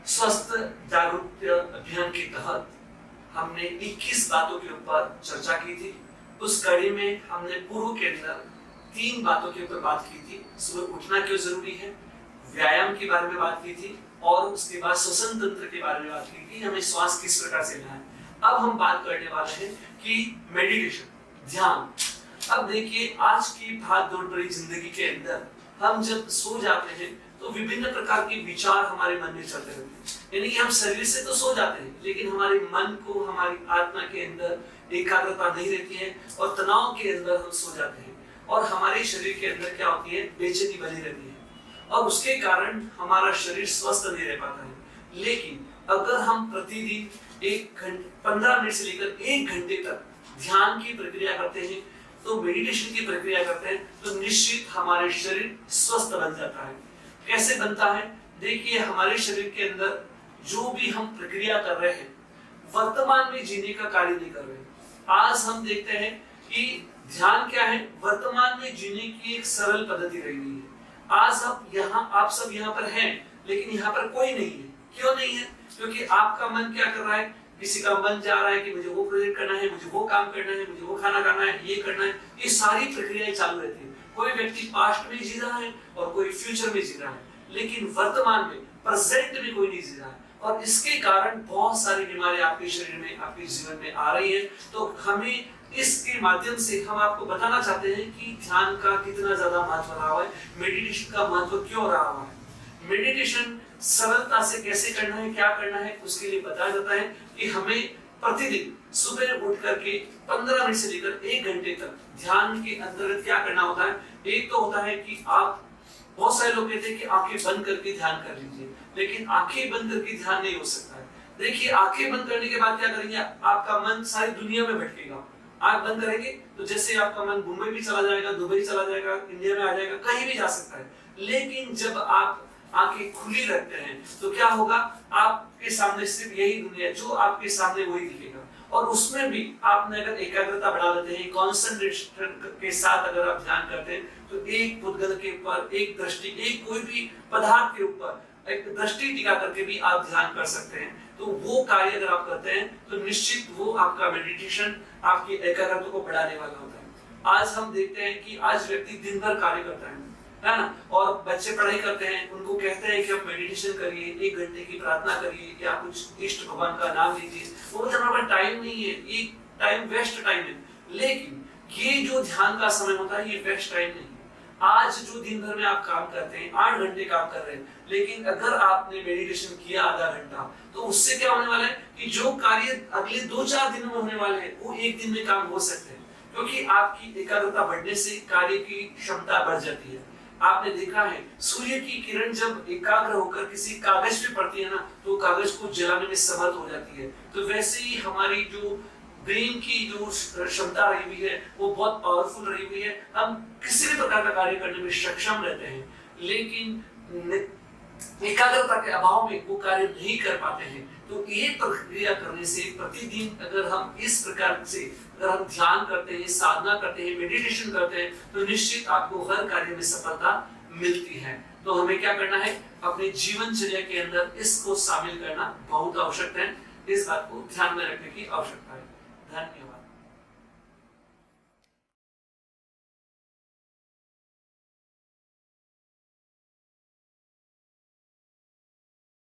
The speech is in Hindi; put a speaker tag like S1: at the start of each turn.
S1: स्वस्थ जागरूकता अभियान के तहत हमने 21 बातों के ऊपर चर्चा की थी। उस कड़ी में हमने पूर्व के अंदर 3 बातों के ऊपर बात की थी। सुबह उठना क्यों जरूरी है, व्यायाम के बारे में बात की थी और उसके बाद श्वसन तंत्र के बारे में बात की थी, हमें श्वास किस प्रकार से लेना है। अब हम बात करने वाले हैं कि मेडिटेशन, ध्यान। अब देखिए, आज की भाग दौड़ भरी जिंदगी के अंदर हम जब सो जाते हैं तो विभिन्न प्रकार के विचार हमारे मन में चलते रहते हैं। यानी कि हम शरीर से तो सो जाते हैं लेकिन हमारे मन को, हमारी आत्मा के अंदर एकाग्रता नहीं रहती है और तनाव के अंदर हम सो जाते हैं और हमारे शरीर के अंदर क्या होती है, बेचैनी बनी रहती है और उसके कारण हमारा शरीर स्वस्थ नहीं रह पाता है। लेकिन अगर हम प्रतिदिन 15 मिनट से लेकर 1 घंटे तक ध्यान की प्रक्रिया करते हैं, तो मेडिटेशन की प्रक्रिया करते हैं, तो निश्चित हमारे शरीर स्वस्थ बन जाता है। कैसे बनता है? देखिए, हमारे शरीर के अंदर जो भी हम प्रक्रिया कर रहे हैं, वर्तमान में जीने का कार्य नहीं कर रहे। आज हम देखते हैं कि ध्यान क्या है, वर्तमान में जीने की एक सरल पद्धति रही है। आज आप सब यहाँ पर हैं लेकिन यहाँ पर कोई नहीं है। क्यों नहीं है? क्योंकि आपका मन क्या कर रहा है, किसी का मन जा रहा है कि मुझे वो प्रोजेक्ट करना है, मुझे वो काम करना है, मुझे वो खाना खाना है, ये करना है। ये सारी प्रक्रियाएं चालू रहती है। कोई व्यक्ति पास्ट में जी रहा है और कोई फ्यूचर में जी रहा है, लेकिन वर्तमान में, प्रेजेंट में कोई नहीं जी रहा है और इसके कारण बहुत सारी बीमारियां आपके शरीर में, आपके जीवन में आ रही है। तो हमें इसके माध्यम से हम आपको बताना चाहते हैं कि ध्यान का कितना ज्यादा महत्व रहा है, मेडिटेशन का महत्व क्यों रहा है। मेडिटेशन सरलता से कैसे करना है, क्या करना है, उसके लिए बताया जाता है कि हमें प्रतिदिन सुबह उठ करके 15 मिनट से लेकर 1 घंटे तक ध्यान के अंतर्गत क्या करना होता है। एक तो होता है कि बहुत सारे लोग कहते हैं कि आंखें बंद करके ध्यान कर लीजिए, लेकिन आंखें बंद करके ध्यान नहीं हो सकता है। देखिए, आंखें बंद करने के बाद क्या करेंगे, आपका मन सारी दुनिया में भटकेगा। आंख बंद करेंगे तो जैसे आपका मन मुंबई भी चला जाएगा, दुबई चला जाएगा, इंडिया में आ जाएगा, कहीं भी जा सकता है। लेकिन जब आप आंखें खुली रखते हैं तो क्या होगा, आपके सामने सिर्फ यही दुनिया, जो आपके सामने वही दिखेगा। और उसमें भी आपने अगर एकाग्रता बढ़ा लेते हैं, कंसंट्रेशन के साथ अगर आप ध्यान करते हैं, तो एक पुद्गल के ऊपर, एक दृष्टि, एक कोई भी पदार्थ के ऊपर एक दृष्टि टिका करके भी आप ध्यान कर सकते हैं। तो वो कार्य अगर आप करते हैं तो निश्चित वो आपका मेडिटेशन आपकी एकाग्रता को बढ़ाने वाला होता है। आज हम देखते हैं कि आज व्यक्ति दिन भर कार्य करता है ना, और बच्चे पढ़ाई करते हैं, उनको कहते हैं कि आप मेडिटेशन करिए, 1 घंटे की प्रार्थना करिए या कुछ इष्ट भगवान का नाम लीजिए। वो हमारे पास टाइम नहीं है, ये टाइम वेस्ट टाइम है। लेकिन ये जो ध्यान का समय होता है, ये वेस्ट टाइम नहीं है। आज जो दिन भर में आप काम करते हैं, 8 घंटे काम कर रहे हैं, लेकिन अगर आपने मेडिटेशन किया आधा घंटा, तो उससे क्या होने वाला है कि जो कार्य अगले 2-4 दिनों में होने वाले हैं, वो 1 दिन में काम हो सकते हैं। क्योंकि आपकी एकाग्रता बढ़ने से कार्य की क्षमता बढ़ जाती है। आपने देखा है, सूर्य की किरण जब एकाग्र होकर किसी कागज पे पड़ती है ना, तो कागज को जलाने में समर्थ हो जाती है। तो वैसे ही हमारी जो ब्रेन की जो क्षमता रही हुई है, वो बहुत पावरफुल रही हुई है। हम किसी भी प्रकार का कार्य करने में सक्षम रहते हैं, लेकिन एकाग्रता के अभाव में वो कार्य नहीं कर पाते हैं। तो ये प्रक्रिया करने से प्रतिदिन अगर हम इस प्रकार से अगर हम ध्यान करते हैं, साधना करते हैं, मेडिटेशन करते हैं, तो निश्चित आपको हर कार्य में सफलता मिलती है। तो हमें क्या करना है, अपने जीवनचर्या के अंदर इसको शामिल करना बहुत आवश्यक है। इस बात को ध्यान में रखने की आवश्यकता है। धन्यवाद।